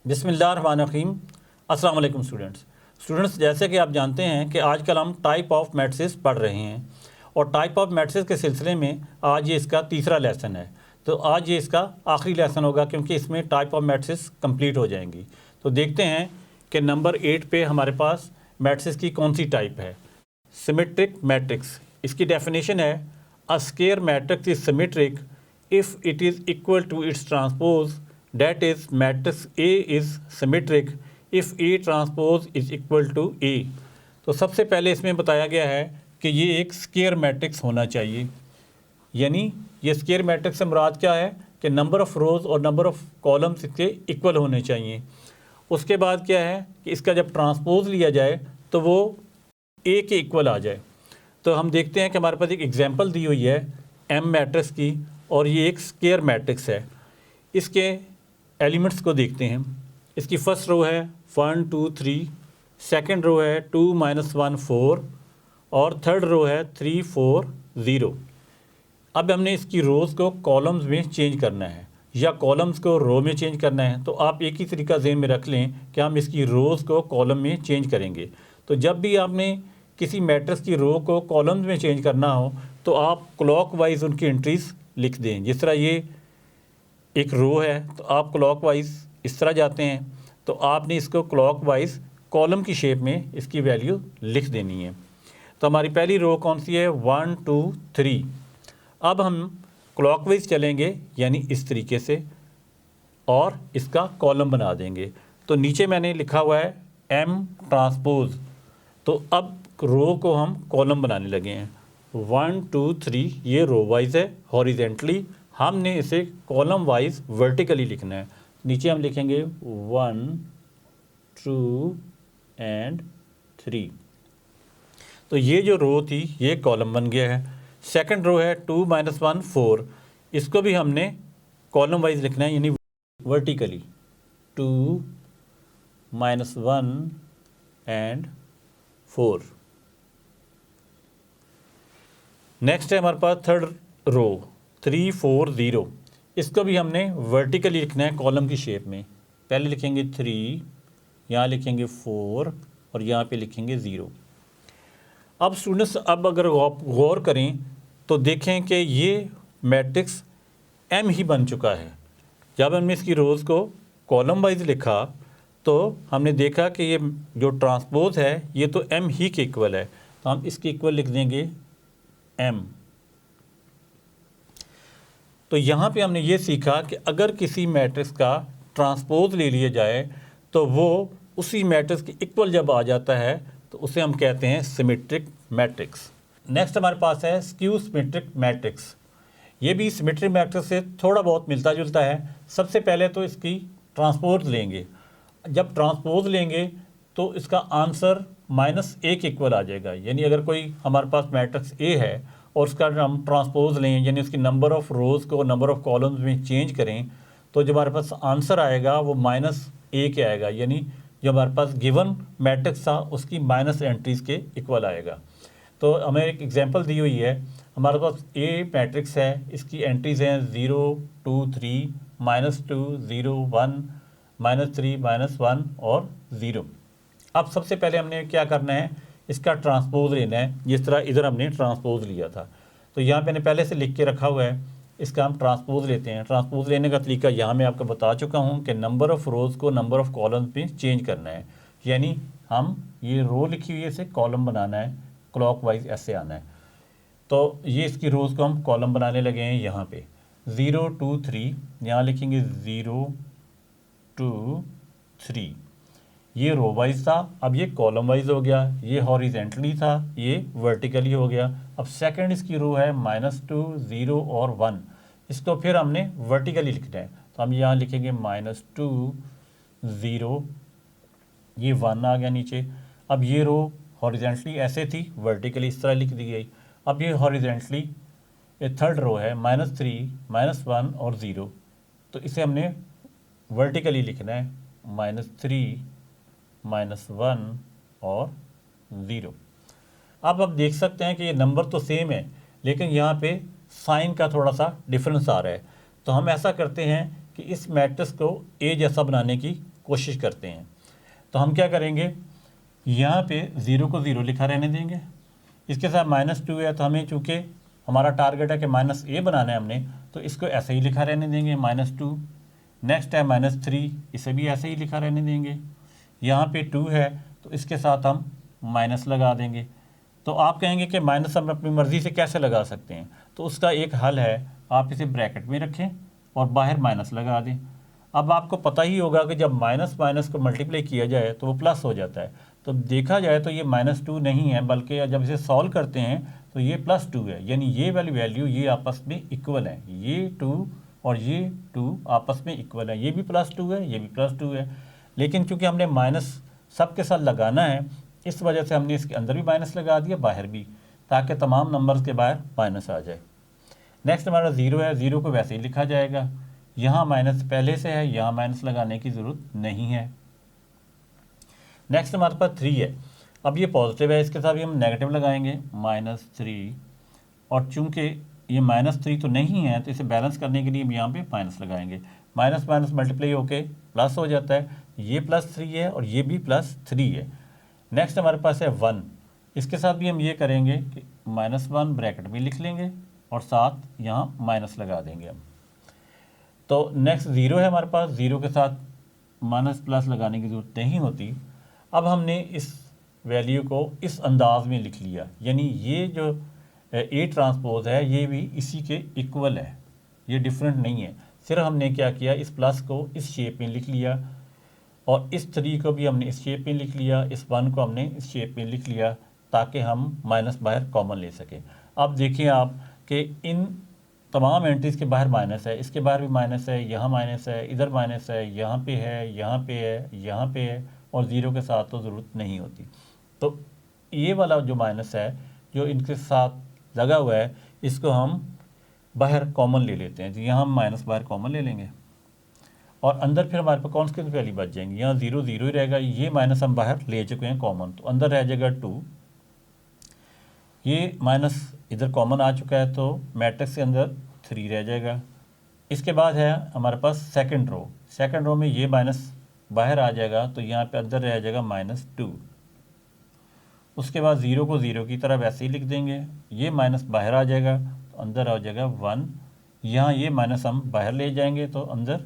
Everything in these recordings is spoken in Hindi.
बिस्मिल्लाहिर्रहमानिर्रहीम। अस्सलाम वालेकुम स्टूडेंट्स, जैसे कि आप जानते हैं कि आजकल हम टाइप ऑफ मैट्रिसेस पढ़ रहे हैं और टाइप ऑफ मैट्रिसेस के सिलसिले में आज ये इसका तीसरा लेसन है। तो आज ये इसका आखिरी लेसन होगा क्योंकि इसमें टाइप ऑफ मैट्रिसेस कंप्लीट हो जाएंगी। तो देखते हैं कि नंबर 8 पे हमारे पास मैट्रिसेस की कौन सी टाइप है। सिमेट्रिक मैट्रिक्स, इसकी डेफिनेशन है a square matrix is symmetric if it is equal to its transpose, that is matrix A is symmetric if A transpose is equal to A। तो सबसे पहले इसमें बताया गया है कि ये एक स्क्वायर मैट्रिक्स होना चाहिए, यानी ये स्क्वायर मैट्रिक्स से मुराद क्या है कि नंबर ऑफ़ रोज़ और नंबर ऑफ़ कॉलम्स इसके इक्वल होने चाहिए। उसके बाद क्या है कि इसका जब ट्रांसपोज लिया जाए तो वो A के इक्वल आ जाए। तो हम देखते हैं कि हमारे पास एक एग्जांपल दी हुई है M मैट्रिक्स की और ये एक स्क्वायर मैट्रिक्स है। इसके एलिमेंट्स को देखते हैं। इसकी फर्स्ट रो है 1 2 3, सेकंड रो है 2 -1 4 और थर्ड रो है 3 4 0। अब हमने इसकी रोज़ को कॉलम्स में चेंज करना है या कॉलम्स को रो में चेंज करना है। तो आप एक ही तरीका ज़हन में रख लें कि हम इसकी रोज़ को कॉलम में चेंज करेंगे। तो जब भी आपने किसी मैट्रिक्स की रो को कॉलम्स में चेंज करना हो तो आप क्लॉकवाइज उनकी एंट्रीज लिख दें। जिस तरह ये एक रो है तो आप क्लॉकवाइज इस तरह जाते हैं, तो आपने इसको क्लॉकवाइज कॉलम की शेप में इसकी वैल्यू लिख देनी है। तो हमारी पहली रो कौन सी है 1 2 3। अब हम क्लॉकवाइज चलेंगे यानी इस तरीके से और इसका कॉलम बना देंगे। तो नीचे मैंने लिखा हुआ है M ट्रांसपोज, तो अब रो को हम कॉलम बनाने लगे हैं। 1 2 3 ये रो वाइज है हॉरिजेंटली, हमने इसे कॉलम वाइज वर्टिकली लिखना है। नीचे हम लिखेंगे 1 2 एंड 3। तो ये जो रो थी ये कॉलम बन गया है। सेकंड रो है 2 -1 4, इसको भी हमने कॉलम वाइज लिखना है यानी वर्टिकली 2 -1 एंड 4। नेक्स्ट है हमारे पास थर्ड रो 3 4 0, इसको भी हमने वर्टिकली लिखना है कॉलम की शेप में। पहले लिखेंगे 3, यहाँ लिखेंगे 4 और यहाँ पे लिखेंगे 0। अब स्टूडेंट्स अब अगर गौर करें तो देखें कि ये मैट्रिक्स M ही बन चुका है। जब हमने इसकी रोज़ को कॉलम वाइज लिखा तो हमने देखा कि ये जो ट्रांसपोज है ये तो M ही के इक्वल है, तो हम इसके इक्वल लिख देंगे M। तो यहाँ पे हमने ये सीखा कि अगर किसी मैट्रिक्स का ट्रांसपोज ले लिया जाए तो वो उसी मैट्रिक्स के इक्वल जब आ जाता है तो उसे हम कहते हैं सिमेट्रिक मैट्रिक्स। नेक्स्ट हमारे पास है स्क्यू सिमेट्रिक मैट्रिक्स। ये भी सिमेट्रिक मैट्रिक्स से थोड़ा बहुत मिलता जुलता है। सबसे पहले तो इसकी ट्रांसपोज लेंगे, जब ट्रांसपोज लेंगे तो इसका आंसर -A के इक्वल आ जाएगा। यानी अगर कोई हमारे पास मैट्रिक्स A है और उसका हम ट्रांसपोज लें यानी उसकी नंबर ऑफ़ रोज़ को नंबर ऑफ़ कॉलम्स में चेंज करें तो जो हमारे पास आंसर आएगा वो -A के आएगा, यानी जो हमारे पास गिवन मैट्रिक्स था उसकी माइनस एंट्रीज़ के इक्वल आएगा। तो हमें एक एग्जांपल दी हुई है, हमारे पास A मैट्रिक्स है, इसकी एंट्रीज़ हैं 0 2 3 -2 0 1 -3 -1 और 0। अब सबसे पहले हमने क्या करना है, इसका ट्रांसपोज लेना है, जिस तरह इधर हमने ट्रांसपोज लिया था। तो यहाँ मैंने पहले से लिख के रखा हुआ है, इसका हम ट्रांसपोज लेते हैं। ट्रांसपोज लेने का तरीका यहाँ मैं आपको बता चुका हूँ कि नंबर ऑफ़ रोज़ को नंबर ऑफ़ कॉलम्स में चेंज करना है। यानी हम ये रो लिखी हुई है इसे कॉलम बनाना है, क्लॉकवाइज ऐसे आना है। तो ये इसकी रोज़ को हम कॉलम बनाने लगे हैं। यहाँ पे 0 2 3, यहाँ लिखेंगे 0 2 3, ये रो वाइज था, अब ये कॉलम वाइज हो गया। ये हॉरिजेंटली था, ये वर्टिकली हो गया। अब सेकंड इसकी रो है -2 0 और 1, इसको फिर हमने वर्टिकली लिखना है। तो हम यहाँ लिखेंगे -2 0, ये 1 आ गया नीचे। अब ये रो हॉरिजेंटली ऐसे थी, वर्टिकली इस तरह लिख दी गई। अब ये हॉरिजेंटली ये थर्ड रो है -3 -1 और 0, तो इसे हमने वर्टिकली लिखना है -3 -1 और 0। अब आप देख सकते हैं कि ये नंबर तो सेम है लेकिन यहाँ पे साइन का थोड़ा सा डिफरेंस आ रहा है। तो हम ऐसा करते हैं कि इस मैट्रिक्स को A जैसा बनाने की कोशिश करते हैं। तो हम क्या करेंगे, यहाँ पे 0 को 0 लिखा रहने देंगे, इसके साथ -2 है तो हमें चूँकि हमारा टारगेट है कि -a बनाना है हमने, तो इसको ऐसे ही लिखा रहने देंगे -2। नेक्स्ट है -3, इसे भी ऐसे ही लिखा रहने देंगे। यहाँ पे 2 है तो इसके साथ हम माइनस लगा देंगे। तो आप कहेंगे कि माइनस हम अपनी मर्ज़ी से कैसे लगा सकते हैं, तो उसका एक हल है, आप इसे ब्रैकेट में रखें और बाहर माइनस लगा दें। अब आपको पता ही होगा कि जब माइनस माइनस को मल्टीप्लाई किया जाए तो वो प्लस हो जाता है। तो देखा जाए तो ये -2 नहीं है, बल्कि जब इसे सॉल्व करते हैं तो ये +2 है, यानी ये वाली वैल्यू ये आपस में इक्वल है। ये 2 और ये 2 आपस में इक्वल है, ये भी +2 है, ये भी +2 है। लेकिन चूंकि हमने माइनस सब के साथ लगाना है, इस वजह से हमने इसके अंदर भी माइनस लगा दिया, बाहर भी, ताकि तमाम नंबर्स के बाहर माइनस आ जाए। नेक्स्ट हमारा 0 है, 0 को वैसे ही लिखा जाएगा, यहाँ माइनस पहले से है, यहाँ माइनस लगाने की ज़रूरत नहीं है। नेक्स्ट हमारे पास 3 है, अब ये पॉजिटिव है, इसके साथ भी हम नेगेटिव लगाएंगे -3, और चूंकि ये -3 तो नहीं है तो इसे बैलेंस करने के लिए हम यहाँ पे माइनस लगाएंगे। माइनस माइनस मल्टीप्लाई होके प्लस हो जाता है, ये +3 है और ये भी +3 है। नेक्स्ट हमारे पास है 1, इसके साथ भी हम ये करेंगे कि -1 ब्रैकेट में लिख लेंगे और साथ यहाँ माइनस लगा देंगे हम। तो नेक्स्ट 0 है हमारे पास, 0 के साथ माइनस प्लस लगाने की ज़रूरत नहीं होती। अब हमने इस वैल्यू को इस अंदाज में लिख लिया, यानी ये जो ए ट्रांसपोज है ये भी इसी के इक्वल है, ये डिफरेंट नहीं है। सिर्फ हमने क्या किया, इस प्लस को इस शेप में लिख लिया और इस 3 को भी हमने इस शेप में लिख लिया, इस 1 को हमने इस शेप में लिख लिया, ताकि हम माइनस बाहर कॉमन ले सकें। अब देखिए आप कि इन तमाम एंट्रीज़ के बाहर माइनस है, इसके बाहर भी माइनस है, यहाँ माइनस है, इधर माइनस है, यहाँ पे है, यहाँ पे है, यहाँ पे है, और 0 के साथ तो ज़रूरत नहीं होती। तो ये वाला जो माइनस है जो इनके साथ लगा हुआ है, इसको हम बाहर कॉमन ले लेते हैं। तो यहाँ हम माइनस बाहर कॉमन ले लेंगे और अंदर फिर हमारे पास कौन सी वैल्यू बच जाएंगी, यहाँ 0 0 ही रहेगा, ये माइनस हम बाहर ले चुके हैं कॉमन, तो अंदर रह जाएगा 2। ये माइनस इधर कॉमन आ चुका है तो मैट्रिक्स के अंदर 3 रह जाएगा। इसके बाद है हमारे पास सेकंड रो में ये माइनस बाहर आ जाएगा, तो यहाँ पे अंदर रह जाएगा -2। उसके बाद 0 को 0 की तरह वैसे ही लिख देंगे, ये माइनस बाहर आ जाएगा तो अंदर आ जाएगा 1। यहाँ ये माइनस हम बाहर ले जाएंगे तो अंदर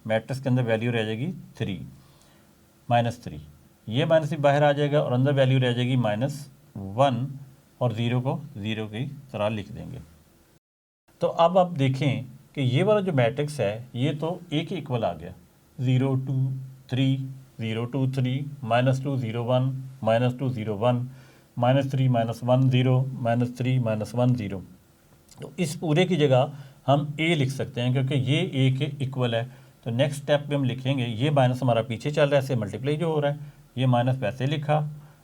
मैट्रिक्स के अंदर वैल्यू रह जाएगी 3 -3। ये माइनस भी बाहर आ जाएगा और अंदर वैल्यू रह जाएगी -1 और 0 को 0 की तरह लिख देंगे। तो अब आप देखें कि ये वाला जो मैट्रिक्स है ये तो एक ही इक्वल आ गया, 0 2 3 0 2 3 -2 0 1 -2 0 1 -3 -1 0 -3 -1 0। तो इस पूरे की जगह हम a लिख सकते हैं क्योंकि ये a के इक्वल है। तो नेक्स्ट स्टेप पे हम लिखेंगे, ये माइनस हमारा पीछे चल रहा है, ऐसे मल्टीप्लाई जो हो रहा है, ये माइनस वैसे लिखा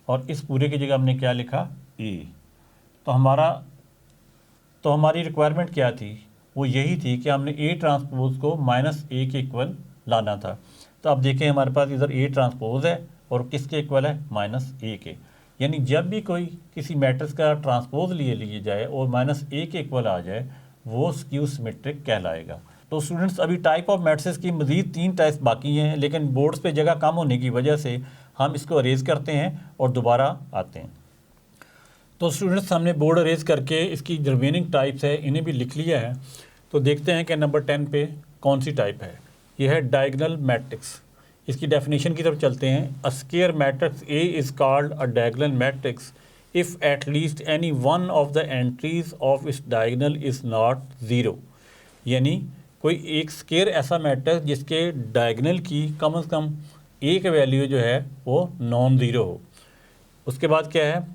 और इस पूरे की जगह हमने क्या लिखा, a। तो हमारी रिक्वायरमेंट क्या थी, वो यही थी कि हमने a ट्रांसपोज को -a के इक्वल लाना था। तो अब देखें हमारे पास इधर a ट्रांसपोज है और किसके इक्वल है, -a के। यानी जब भी कोई किसी मैट्रिक्स का ट्रांसपोज लिए जाए और -a के इक्वल आ जाए, वो स्क्यू सिमेट्रिक कहलाएगा। तो स्टूडेंट्स अभी टाइप ऑफ मैट्रिक्स की मज़ीद 3 टाइप्स बाकी हैं, लेकिन बोर्ड्स पे जगह कम होने की वजह से हम इसको अरेज करते हैं और दोबारा आते हैं। तो स्टूडेंट्स हमने बोर्ड अरेज करके इसकी जो रिमेनिंग टाइप्स है इन्हें भी लिख लिया है। तो देखते हैं कि नंबर 10 पे कौन सी टाइप है। यह है डायगोनल मैट्रिक्स। इसकी डेफिनेशन की तरफ चलते हैं। अ square matrix A is called a diagonal matrix if at least any one of the entries of इस डायगोनल इज़ नॉट ज़ीरो। यानी कोई एक स्क्वायर ऐसा मैट्रिक्स जिसके डायगोनल की कम से कम एक वैल्यू जो है वो नॉन ज़ीरो हो। उसके बाद क्या है,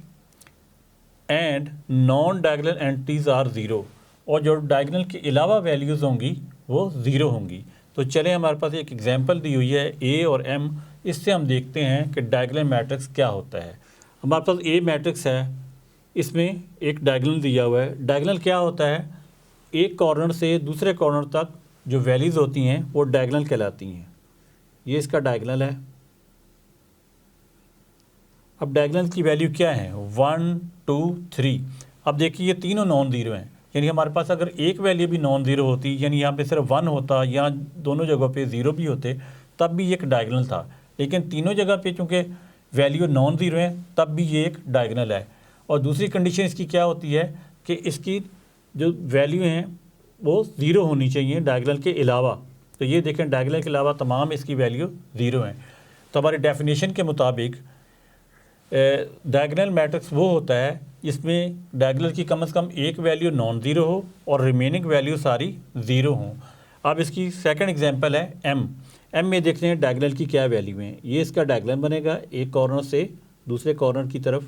and non diagonal entries are zero, और जो डायगोनल के अलावा वैल्यूज़ होंगी वो ज़ीरो होंगी। तो चलें, हमारे पास एक एग्जांपल दी हुई है ए और एम, इससे हम देखते हैं कि डायगोनल मैट्रिक्स क्या होता है। हमारे पास ए मैट्रिक्स है, इसमें एक डायगोनल दिया हुआ है। डायगोनल क्या होता है, एक कॉर्नर से दूसरे कॉर्नर तक जो वैल्यूज़ होती हैं वो डायगोनल कहलाती हैं। ये इसका डायगोनल है। अब डायगोनल की वैल्यू क्या है, 1 2 3। अब देखिए ये तीनों नॉन ज़ीरो हैं, यानी हमारे पास अगर एक वैल्यू भी नॉन ज़ीरो होती, यानी यहाँ पे सिर्फ 1 होता, यहाँ दोनों जगहों पे ज़ीरो भी होते, तब भी ये एक डायगोनल था, लेकिन तीनों जगह पे चूँकि वैल्यू नॉन ज़ीरो है तब भी ये एक डायगोनल है। और दूसरी कंडीशन इसकी क्या होती है कि इसकी जो वैल्यू हैं वो ज़ीरो होनी चाहिए डायगोनल के अलावा। तो ये देखें डायगोनल के अलावा तमाम इसकी वैल्यू ज़ीरो हैं। तो हमारी डेफिनेशन के मुताबिक डायगोनल मैट्रिक्स वो होता है जिसमें डायगोनल की कम से कम एक वैल्यू नॉन ज़ीरो हो और रिमेनिंग वैल्यू सारी ज़ीरो हों। अब इसकी सेकंड एग्जांपल है एम में देखते हैं डायगोनल की क्या वैल्यू है। ये इसका डायगोनल बनेगा, एक कॉर्नर से दूसरे कॉर्नर की तरफ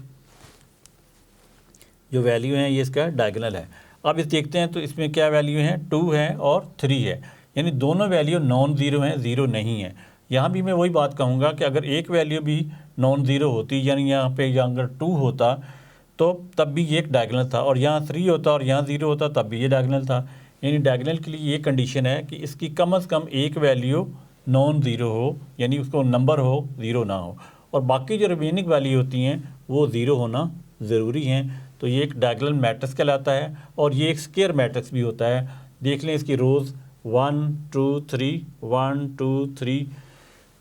जो वैल्यू है ये इसका डायगोनल है। अब इस देखते हैं तो इसमें क्या वैल्यू है, 2 है और 3 है, यानी दोनों वैल्यू नॉन ज़ीरो हैं, ज़ीरो नहीं है। यहाँ भी मैं वही बात कहूँगा कि अगर एक वैल्यू भी नॉन ज़ीरो होती, यानी यहाँ पे अगर 2 होता तो तब भी ये एक डायगोनल था, और यहाँ 3 होता और यहाँ 0 होता तब भी ये डायगोनल था। यानी डायगोनल के लिए ये कंडीशन है कि इसकी कम से कम एक वैल्यू नॉन ज़ीरो हो, यानी उसको नंबर हो, ज़ीरो ना हो, और बाकी जो रिमेनिंग वैल्यू होती हैं वो ज़ीरो होना ज़रूरी हैं। तो ये एक डायगोनल मैट्रिक्स कहलाता है, और ये एक स्क्वायर मैट्रिक्स भी होता है। देख लें इसकी रोज़ 1 2 3 1 2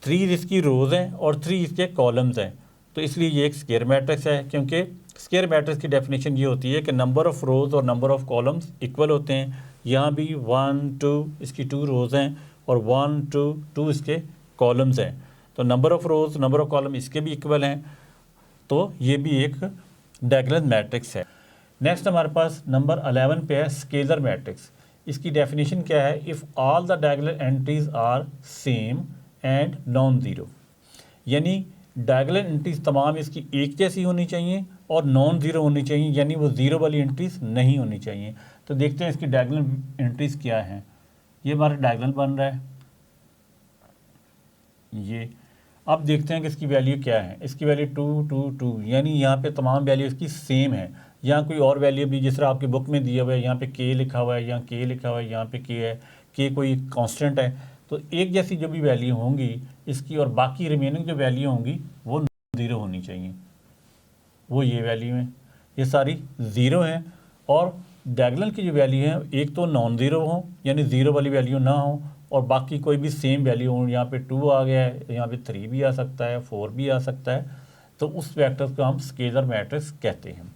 3 इसकी रोज़ हैं और 3 इसके कॉलम्स हैं, तो इसलिए ये एक स्क्वायर मैट्रिक्स है। क्योंकि स्क्वायर मैट्रिक्स की डेफिनेशन ये होती है कि नंबर ऑफ़ रोज़ और नंबर ऑफ़ कॉलम्स इक्वल होते हैं। यहाँ भी 1 2 इसकी 2 रोज़ हैं और 1 2 2 इसके कॉलम्स हैं, तो number of rows number of column इसके भी इक्वल हैं, तो ये भी एक डायगोनल मैट्रिक्स है। नेक्स्ट हमारे पास नंबर 11 पे है स्केलर मैट्रिक्स। इसकी डेफिनेशन क्या है, if all the diagonal entries are same and non zero, यानी डायगोनल एंट्रीज तमाम इसकी एक जैसी होनी चाहिए और नॉन ज़ीरो होनी चाहिए, यानी वो ज़ीरो वाली एंट्रीज नहीं होनी चाहिए। तो देखते हैं इसकी डायगोनल एंट्रीज क्या हैं। ये हमारा डायगोनल बन रहा है ये। अब देखते हैं कि इसकी वैल्यू क्या है। इसकी वैल्यू 2 2 2, यानी यहाँ पे तमाम वैल्यू इसकी सेम है। यहाँ कोई और वैल्यू भी जिस तरह आपकी बुक में दिया हुआ है, यहाँ पे के लिखा हुआ है, यहाँ के लिखा हुआ है, यहाँ पे के है, के कोई कांस्टेंट है, तो एक जैसी जो भी वैल्यू होंगी इसकी, और बाकी रिमेनिंग जो वैल्यू होंगी वो ज़ीरो होनी चाहिए। वो ये वैल्यू है, ये सारी ज़ीरो हैं। और डायगोनल की जो वैल्यू है एक तो नॉन ज़ीरो हो, यानी ज़ीरो वाली वैल्यू ना हो, और बाकी कोई भी सेम वैल्यू हो। यहाँ पे 2 आ गया है, यहाँ पे 3 भी आ सकता है, 4 भी आ सकता है, तो उस वेक्टर को हम स्केलर मैट्रिक्स कहते हैं।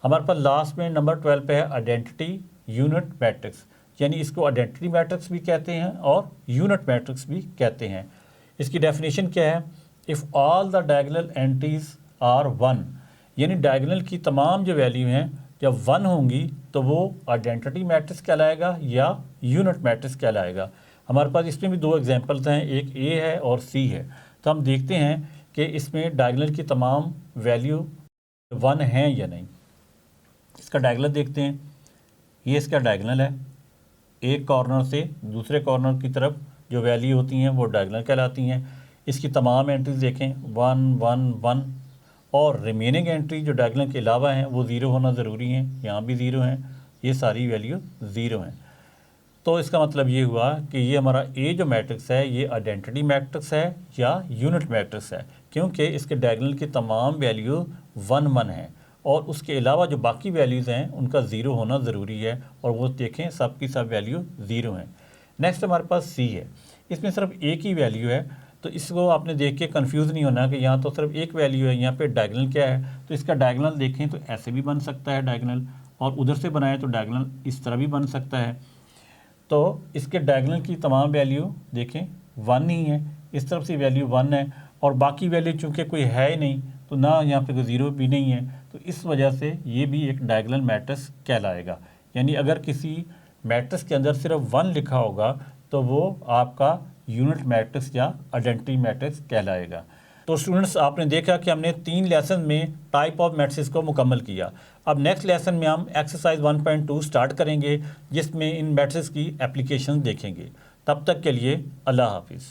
हमारे पास लास्ट में नंबर 12 पे है आइडेंटिटी यूनिट मैट्रिक्स, यानी इसको आइडेंटिटी मैट्रिक्स भी कहते हैं और यूनिट मैट्रिक्स भी कहते हैं। इसकी डेफिनेशन क्या है, if all the diagonal entries are 1, यानी डायगोनल की तमाम जो वैल्यू हैं जब 1 होंगी तो वो आइडेंटिटी मैट्रिक्स कहलाएगा या यूनिट मैट्रिक्स कहलाएगा। हमारे पास इसमें भी 2 एग्जांपल्स हैं, एक ए है और सी है। तो हम देखते हैं कि इसमें डायगोनल की तमाम वैल्यू 1 हैं या नहीं। इसका डायगोनल देखते हैं, ये इसका डायगोनल है, एक कॉर्नर से दूसरे कॉर्नर की तरफ जो वैल्यू होती हैं वो डायगोनल कहलाती हैं। इसकी तमाम एंट्रीज देखें 1 1 1, और रिमेनिंग एंट्री जो डायगोनल के अलावा हैं वो ज़ीरो होना ज़रूरी हैं, यहाँ भी ज़ीरो हैं, ये सारी वैल्यू ज़ीरो हैं। तो इसका मतलब ये हुआ कि ये हमारा ए जो मैट्रिक्स है ये आइडेंटिटी मैट्रिक्स है या यूनिट मैट्रिक्स है, क्योंकि इसके डायगोनल की तमाम वैल्यू 1 1 है और उसके अलावा जो बाकी वैल्यूज़ हैं उनका ज़ीरो होना ज़रूरी है, और वो देखें सब की सब वैल्यू ज़ीरो हैं। नेक्स्ट हमारे पास सी है, इसमें सिर्फ एक ही वैल्यू है, तो इसको आपने देख के कंफ्यूज नहीं होना कि यहाँ तो सिर्फ एक वैल्यू है, यहाँ पे डायगोनल क्या है। तो इसका डायगोनल देखें तो ऐसे भी बन सकता है डायगोनल, और उधर से बनाए तो डायगोनल इस तरह भी बन सकता है। तो इसके डायगोनल की तमाम वैल्यू देखें 1 ही है, इस तरफ से वैल्यू 1 है, और बाकी वैल्यू चूँकि कोई है ही नहीं तो ना यहाँ पे कोई ज़ीरो भी नहीं है, तो इस वजह से ये भी एक डायगोनल मैट्रिक्स कहलाएगा। यानी अगर किसी मैट्रिक्स के अंदर सिर्फ 1 लिखा होगा तो वो आपका यूनिट मैट्रिक्स या आइडेंटिटी मैट्रिक्स कहलाएगा। तो स्टूडेंट्स आपने देखा कि हमने 3 लेसन में टाइप ऑफ मैट्रिक्स को मुकम्मल किया। अब नेक्स्ट लेसन में हम एक्सरसाइज 1.2 स्टार्ट करेंगे जिसमें इन मैट्रिक्स की एप्लीकेशन देखेंगे। तब तक के लिए अल्लाह हाफिज़।